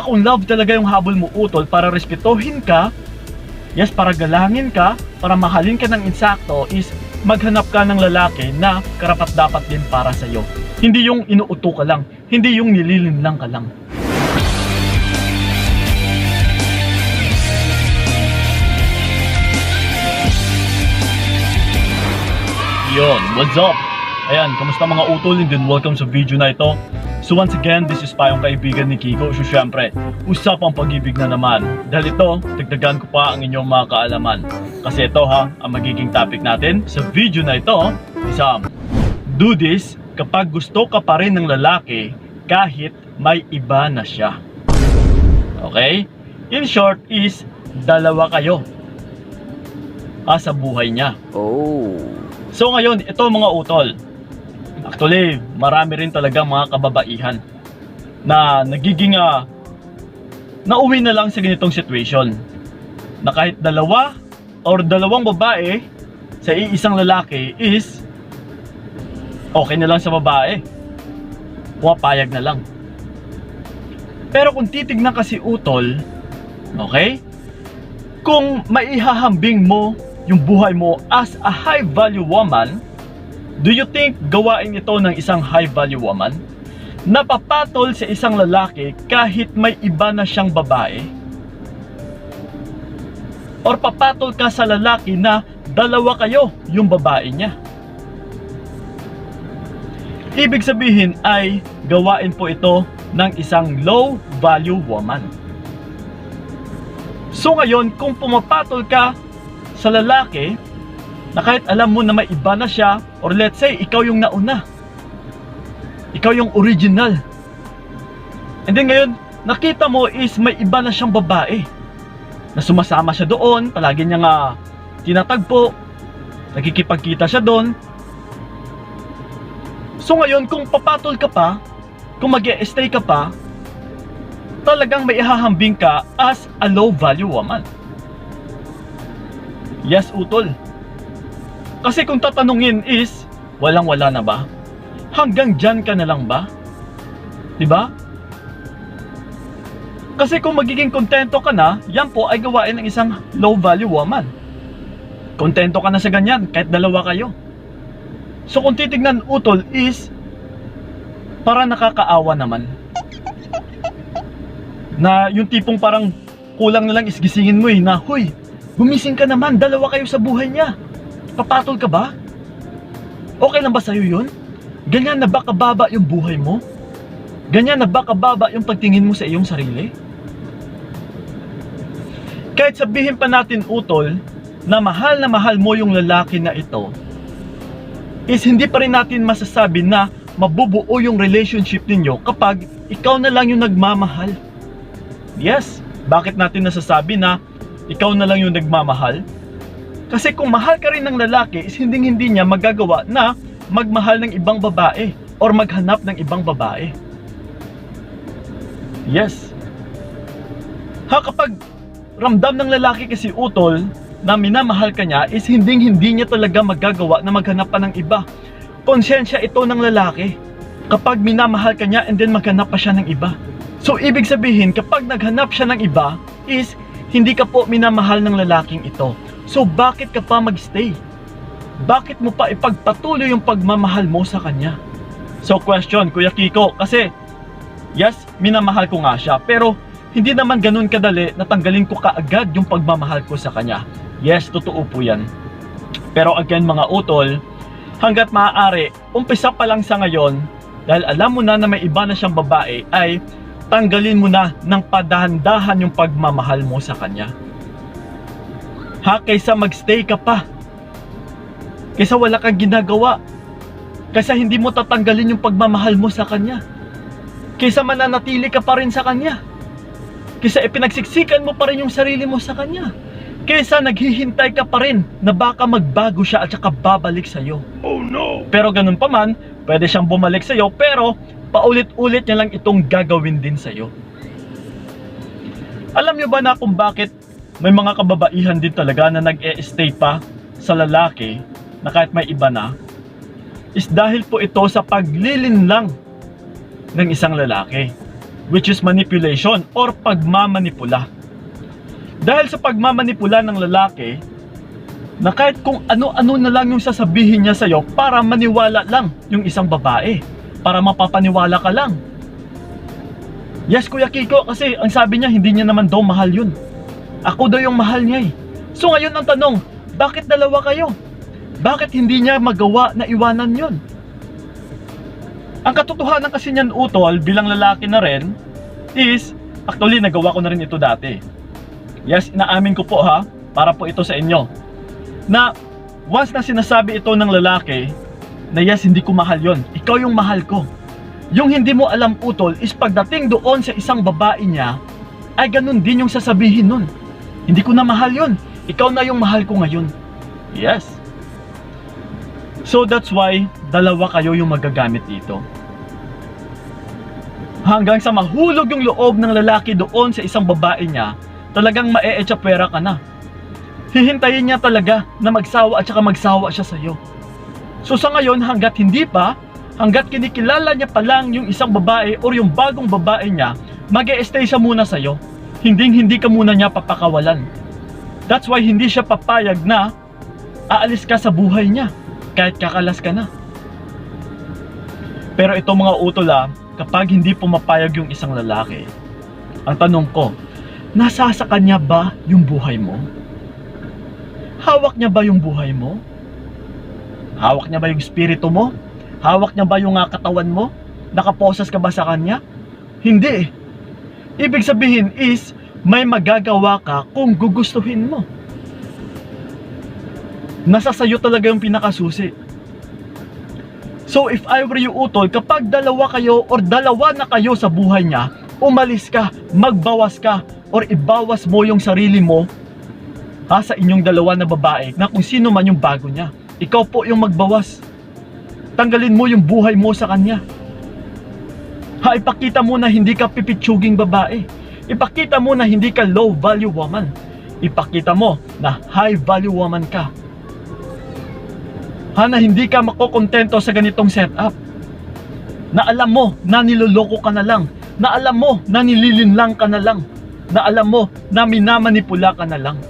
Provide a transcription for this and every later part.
Kung love talaga yung habol mo, utol, para respetohin ka, yes, para galangin ka, para mahalin ka ng insakto, is maghanap ka ng lalaki na karapat-dapat din para sa'yo. Hindi yung inuuto ka lang, hindi yung nililinlang ka lang. Yon, what's up? Ayan, kamusta mga utol, and then welcome sa video na ito. So once again, this is pa yung kaibigan ni Kiko. So syempre, usapang pag-ibig na naman. Dahil ito, dagdagan ko pa ang inyong mga kaalaman. Kasi ito ang magiging topic natin sa video na ito is do this kapag gusto ka pa rin ng lalaki kahit may iba na siya. Okay? In short is, dalawa kayo sa buhay niya. So ngayon, ito mga utol, actually, marami rin talaga mga kababaihan na nagiging nauwi na lang sa ganitong situation. Na kahit dalawa or dalawang babae sa iisang lalaki is okay na lang sa babae. Pumapayag na lang. Pero kung titignan kasi utol, okay? Kung maihahambing mo yung buhay mo as a high value woman, do you think gawain ito ng isang high value woman? Napapatol sa isang lalaki kahit may iba na siyang babae? Or papatol ka sa lalaki na dalawa kayo yung babae niya? Ibig sabihin ay gawain po ito ng isang low value woman. So ngayon, kung pumapatol ka sa lalaki na kahit alam mo na may iba na siya, or let's say ikaw yung nauna, ikaw yung original, and then ngayon nakita mo is may iba na siyang babae na sumasama siya doon, palagi niya nga tinatagpo, nakikipagkita siya doon. So ngayon, kung papatol ka pa, kung mag-e-stay ka pa, talagang may ihahambing ka as a low value woman. Yes, utol. Kasi kung tatanungin is, walang-wala na ba? Hanggang dyan ka na lang ba? Diba? Kasi kung magiging kontento ka na, yan po ay gawain ng isang low value woman. Kontento ka na sa ganyan, kahit dalawa kayo. So kung titignan utol is, para nakakaawa naman. Na yung tipong parang kulang na lang is gisingin mo na, huy, gumising ka naman, dalawa kayo sa buhay niya. Papatol ka ba? Okay lang ba sa'yo yun? Ganyan na ba kababa yung buhay mo? Ganyan na ba kababa yung pagtingin mo sa iyong sarili? Kahit sabihin pa natin utol na mahal mo yung lalaki na ito, is hindi pa rin natin masasabi na mabubuo yung relationship ninyo kapag ikaw na lang yung nagmamahal. Yes, bakit natin nasasabi na ikaw na lang yung nagmamahal? Kasi kung mahal ka rin ng lalaki, is hindi niya magagawa na magmahal ng ibang babae or maghanap ng ibang babae. Yes. Kapag ramdam ng lalaki kasi utol na minamahal ka niya, is hindi niya talaga magagawa na maghanap pa ng iba. Konsyensya ito ng lalaki kapag minamahal ka niya and then maghanap pa siya ng iba. So ibig sabihin, kapag naghanap siya ng iba, is hindi ka po minamahal ng lalaking ito. So bakit ka pa magstay? Bakit mo pa ipagpatuloy yung pagmamahal mo sa kanya? So question, Kuya Kiko, kasi yes, minamahal ko nga siya, pero hindi naman ganun kadali na tanggalin ko kaagad yung pagmamahal ko sa kanya. Yes, totoo po yan. Pero again mga utol, hanggat maaari, umpisa pa lang sa ngayon, dahil alam mo na may iba na siyang babae, ay tanggalin mo na ng padahan-dahan yung pagmamahal mo sa kanya. Kaysa magstay ka pa, kaysa wala kang ginagawa, kaysa hindi mo tatanggalin yung pagmamahal mo sa kanya, kaysa mananatili ka pa rin sa kanya, kaysa ipinagsiksikan mo pa rin yung sarili mo sa kanya, kaysa naghihintay ka pa rin na baka magbago siya at saka babalik sa'yo. Oh no! Pero ganun pa man, pwede siyang bumalik sa'yo, pero paulit-ulit niya lang itong gagawin din sa'yo. Alam niyo ba na kung bakit may mga kababaihan din talaga na nag-e-stay pa sa lalaki na kahit may iba na? Is dahil po ito sa paglilinlang ng isang lalaki. which is manipulation or pagmamanipula. Dahil sa pagmamanipula ng lalaki, na kahit kung ano-ano na lang yung sasabihin niya sa'yo para maniwala lang yung isang babae, para mapapaniwala ka lang. Yes, Kuya Kiko, kasi ang sabi niya hindi niya naman daw mahal yun. Ako daw yung mahal niya eh. So ngayon ang tanong, bakit dalawa kayo? Bakit hindi niya magawa na iwanan yun? Ang katotohanan kasi niyan, utol, bilang lalaki na rin, is, actually nagawa ko na rin ito dati. Yes, inaamin ko po ha, para po ito sa inyo. Na once na sinasabi ito ng lalaki, na yes, hindi ko mahal yon, ikaw yung mahal ko. Yung hindi mo alam, utol, is pagdating doon sa isang babae niya, ay ganun din yung sasabihin nun. Hindi ko na mahal yon, ikaw na yung mahal ko ngayon. Yes. So that's why, dalawa kayo yung magagamit dito. Hanggang sa mahulog yung loob ng lalaki doon sa isang babae niya, talagang mae-echapwera ka na. Hihintayin niya talaga na magsawa at saka magsawa siya sa'yo. So sa ngayon, hanggat hindi pa, hanggat kinikilala niya pa lang yung isang babae or yung bagong babae niya, mag-e-stay siya muna sa'yo. Hindi ka muna niya papakawalan. That's why hindi siya papayag na aalis ka sa buhay niya, kahit kakalas ka na. Pero ito mga utol, kapag hindi pumapayag yung isang lalaki, ang tanong ko, nasa sa kanya ba yung buhay mo? Hawak niya ba yung buhay mo? Hawak niya ba yung espiritu mo? Hawak niya ba yung katawan mo? Nakaposas ka ba sa kanya? Hindi. Ibig sabihin is, may magagawa ka kung gugustuhin mo. Nasa sayo talaga yung pinakasusi. So if I were you, utol, kapag dalawa kayo or dalawa na kayo sa buhay niya, umalis ka, magbawas ka, or ibawas mo yung sarili mo sa inyong dalawa na babae na kung sino man yung bago niya. Ikaw po yung magbawas. Tanggalin mo yung buhay mo sa kanya. Ipakita mo na hindi ka pipitsuging babae. Ipakita mo na hindi ka low value woman. Ipakita mo na high value woman ka. Na hindi ka makokontento sa ganitong setup. Na alam mo na niloloko ka na lang. Na alam mo na nililinlang ka na lang. Na alam mo na minamanipula ka na lang.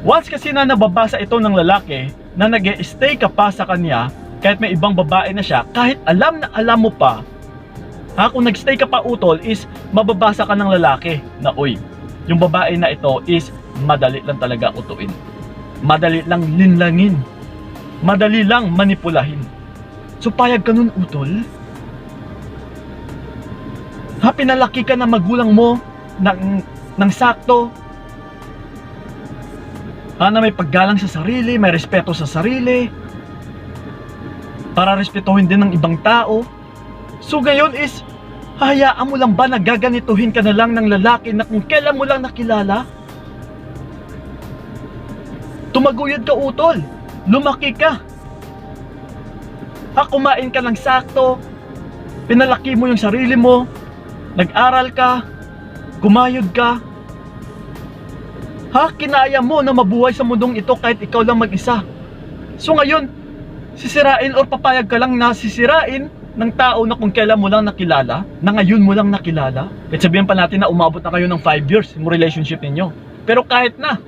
Once kasi na nababasa ito ng lalaki na nag-stay ka pa sa kanya kahit may ibang babae na siya, kahit alam na alam mo pa, kung nag-stay ka pa, utol, is mababasa ka ng lalaki na uy, yung babae na ito is madali lang talaga utuin, madali lang linlangin, madali lang manipulahin. So payag ka nun, utol? Pinalaki ka na magulang mo ng sakto, na may paggalang sa sarili, may respeto sa sarili, para respetuhin din ng ibang tao. So ngayon is, hayaan mo lang ba na gaganituhin ka na lang ng lalaki na kung kailan mo lang nakilala? Tumaguyod ka, utol. Lumaki ka. Kumain ka ng sakto, pinalaki mo yung sarili mo, nag-aral ka, kumayod ka. Kinaya mo na mabuhay sa mundong ito kahit ikaw lang mag-isa. So ngayon, sisirain or papayag ka lang na sisirain ng tao na kung kailan mo lang nakilala, na ngayon mo lang nakilala. Kahit sabihin pa natin na umabot na kayo ng 5 years yung relationship ninyo. Pero kahit na,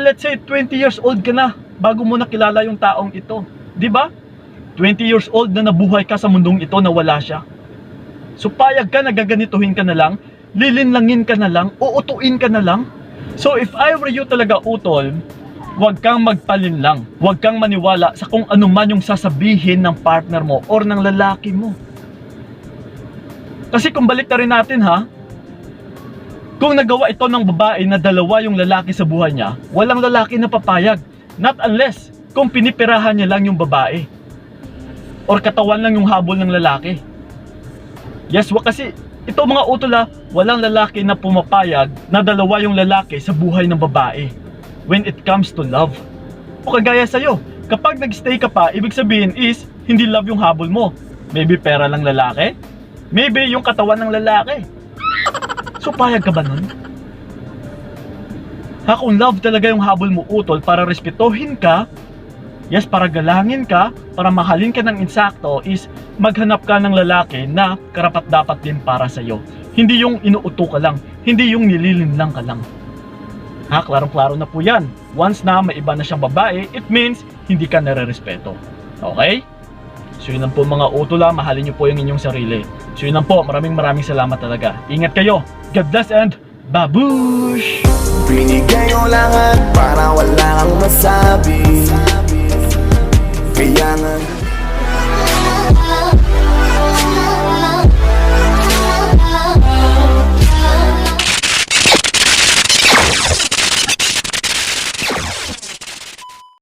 let's say 20 years old ka na bago mo nakilala yung taong ito. Diba? 20 years old na nabuhay ka sa mundong ito na wala siya. So payag ka na gaganituhin ka na lang, lilinlangin ka na lang, uutuin ka na lang. So if I were you talaga, utol, huwag kang magpalinlang. Huwag kang maniwala sa kung ano man yung sasabihin ng partner mo or ng lalaki mo. Kasi kung balik na rin natin kung nagawa ito ng babae na dalawa yung lalaki sa buhay niya, walang lalaki na papayag. Not unless kung pinipirahan niya lang yung babae or katawan lang yung habol ng lalaki. Yes, kasi ito mga utol, walang lalaki na pumapayag na dalawa yung lalaki sa buhay ng babae when it comes to love. O kagaya sa'yo, kapag nag-stay ka pa, ibig sabihin is hindi love yung habol mo. Maybe pera lang lalaki, maybe yung katawan ng lalaki. So payag ka ba nun? Kung love talaga yung habol mo, utol, para respetuhin ka, Yes, para galangin ka, para mahalin ka ng insakto is maghanap ka ng lalaki na karapat-dapat din para sa'yo. Hindi yung inuuto ka lang, hindi yung nililinlang ka lang. Ha, klarong-klaro na po yan. Once na may iba na siyang babae, it means hindi ka nare-respeto. Okay? So yun lang po mga utula, mahalin nyo po yung inyong sarili. So yun lang po, maraming salamat talaga. Ingat kayo, God bless and babush! Binigay ko lahat para wala kang masabi. Kaya nga